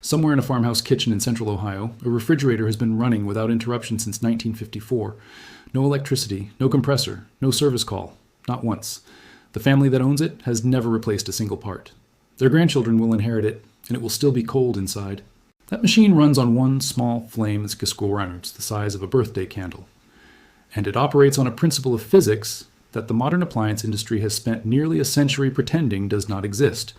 Somewhere in a farmhouse kitchen in central Ohio, a refrigerator has been running without interruption since 1954. No electricity, no compressor, no service call, not once. The family that owns it has never replaced a single part. Their grandchildren will inherit it, and it will still be cold inside. That machine runs on one small flame that's geschoren, the size of a birthday candle. And it operates on a principle of physics that the modern appliance industry has spent nearly a century pretending does not exist.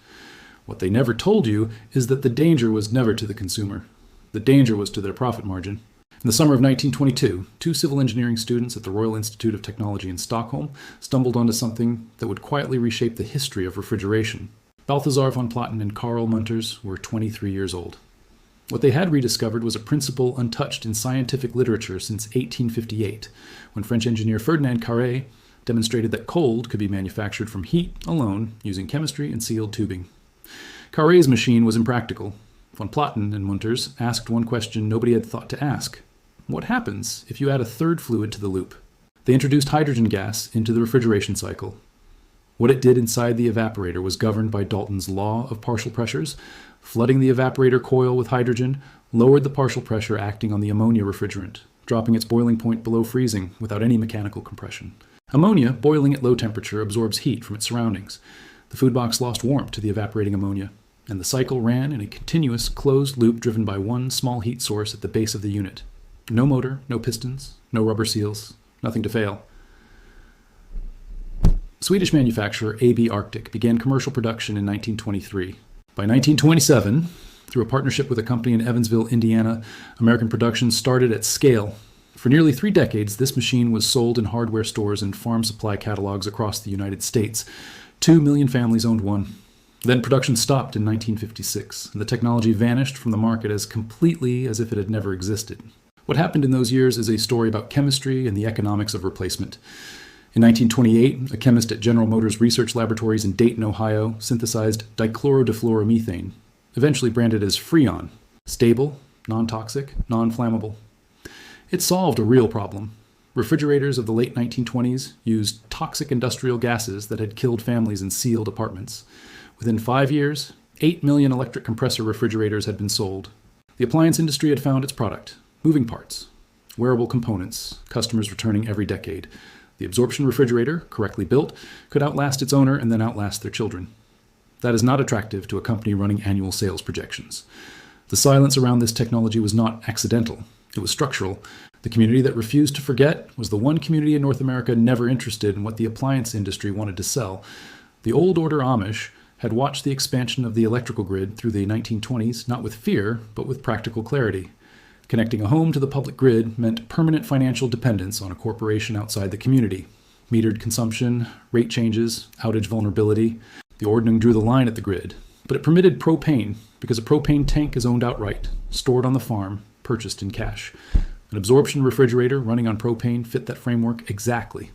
What they never told you is that the danger was never to the consumer. The danger was to their profit margin. In the summer of 1922, two civil engineering students at the Royal Institute of Technology in Stockholm stumbled onto something that would quietly reshape the history of refrigeration. Balthazar von Platen and Karl Munters were 23 years old. What they had rediscovered was a principle untouched in scientific literature since 1858, when French engineer Ferdinand Carré demonstrated that cold could be manufactured from heat alone using chemistry and sealed tubing. Carré's machine was impractical. Von Platen and Munters asked one question nobody had thought to ask. What happens if you add a third fluid to the loop? They introduced hydrogen gas into the refrigeration cycle. What it did inside the evaporator was governed by Dalton's law of partial pressures. Flooding the evaporator coil with hydrogen lowered the partial pressure acting on the ammonia refrigerant, dropping its boiling point below freezing without any mechanical compression. Ammonia, boiling at low temperature, absorbs heat from its surroundings. The food box lost warmth to the evaporating ammonia, and the cycle ran in a continuous closed loop driven by one small heat source at the base of the unit. No motor, no pistons, no rubber seals, nothing to fail. Swedish manufacturer AB Arctic began commercial production in 1923. By 1927, through a partnership with a company in Evansville, Indiana, American production started at scale. For nearly 3 decades, this machine was sold in hardware stores and farm supply catalogs across the United States. 2 million families owned one. Then production stopped in 1956, and the technology vanished from the market as completely as if it had never existed. What happened in those years is a story about chemistry and the economics of replacement. In 1928, a chemist at General Motors Research Laboratories in Dayton, Ohio, synthesized dichlorodifluoromethane, eventually branded as Freon. Stable, non-toxic, non-flammable. It solved a real problem. Refrigerators of the late 1920s used toxic industrial gases that had killed families in sealed apartments. Within 5 years, 8 million electric compressor refrigerators had been sold. The appliance industry had found its product, moving parts, wearable components, customers returning every decade. The absorption refrigerator, correctly built, could outlast its owner and then outlast their children. That is not attractive to a company running annual sales projections. The silence around this technology was not accidental. It was structural. The community that refused to forget was the one community in North America never interested in what the appliance industry wanted to sell. The old order Amish had watched the expansion of the electrical grid through the 1920s, not with fear, but with practical clarity. Connecting a home to the public grid meant permanent financial dependence on a corporation outside the community. Metered consumption, rate changes, outage vulnerability. The ordning drew the line at the grid, but it permitted propane because a propane tank is owned outright, stored on the farm, purchased in cash. An absorption refrigerator running on propane fit that framework exactly.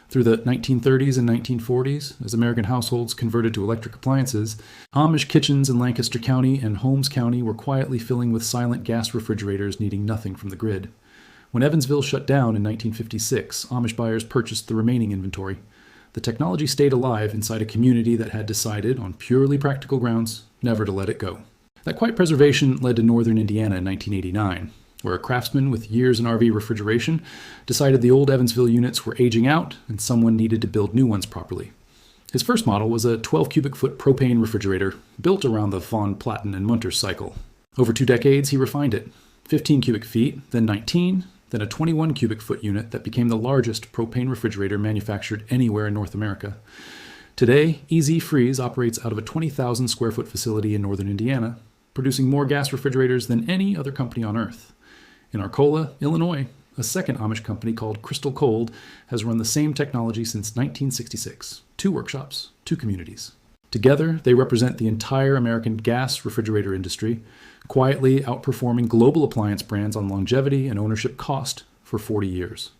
Through the 1930s and 1940s, as American households converted to electric appliances, Amish kitchens in Lancaster County and Holmes County were quietly filling with silent gas refrigerators needing nothing from the grid. When Evansville shut down in 1956, Amish buyers purchased the remaining inventory. The technology stayed alive inside a community that had decided, on purely practical grounds, never to let it go. That quiet preservation led to northern Indiana in 1989. Where a craftsman with years in RV refrigeration decided the old Evansville units were aging out and someone needed to build new ones properly. His first model was a 12 cubic foot propane refrigerator built around the von Platen and Munters cycle. Over 2 decades, he refined it. 15 cubic feet, then 19, then a 21 cubic foot unit that became the largest propane refrigerator manufactured anywhere in North America. Today, EZ Freeze operates out of a 20,000 square foot facility in northern Indiana, producing more gas refrigerators than any other company on Earth. In Arcola, Illinois, a second Amish company called Crystal Cold has run the same technology since 1966. 2 workshops, 2 communities. Together, they represent the entire American gas refrigerator industry, quietly outperforming global appliance brands on longevity and ownership cost for 40 years.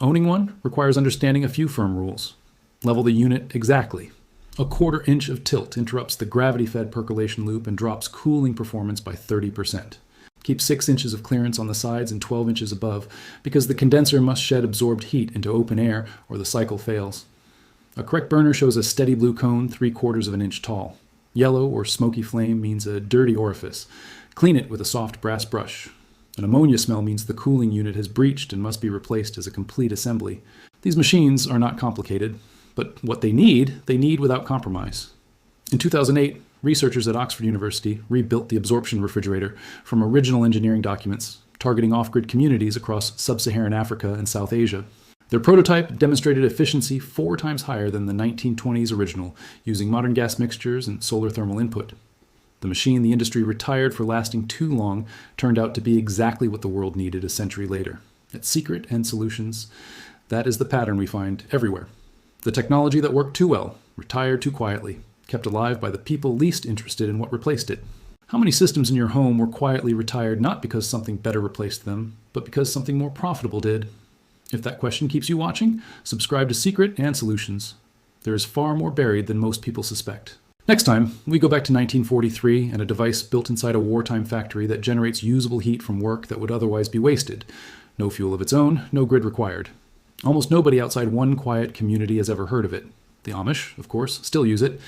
Owning one requires understanding a few firm rules. Level the unit exactly. A 1/4 inch of tilt interrupts the gravity-fed percolation loop and drops cooling performance by 30%. Keep 6 inches of clearance on the sides and 12 inches above, because the condenser must shed absorbed heat into open air or the cycle fails. A correct burner shows a steady blue cone 3/4 of an inch tall. Yellow or smoky flame means a dirty orifice. Clean it with a soft brass brush. An ammonia smell means the cooling unit has breached and must be replaced as a complete assembly. These machines are not complicated, but what they need without compromise. In 2008, researchers at Oxford University rebuilt the Absorption Refrigerator from original engineering documents, targeting off-grid communities across sub-Saharan Africa and South Asia. Their prototype demonstrated efficiency 4 times higher than the 1920s original, using modern gas mixtures and solar thermal input. The machine the industry retired for lasting too long turned out to be exactly what the world needed a century later. Its secret and solutions, that is the pattern we find everywhere. The technology that worked too well, retired too quietly, kept alive by the people least interested in what replaced it. How many systems in your home were quietly retired not because something better replaced them, but because something more profitable did? If that question keeps you watching, subscribe to Secret and Solutions. There is far more buried than most people suspect. Next time, we go back to 1943 and a device built inside a wartime factory that generates usable heat from work that would otherwise be wasted. No fuel of its own, no grid required. Almost nobody outside one quiet community has ever heard of it. The Amish, of course, still use it.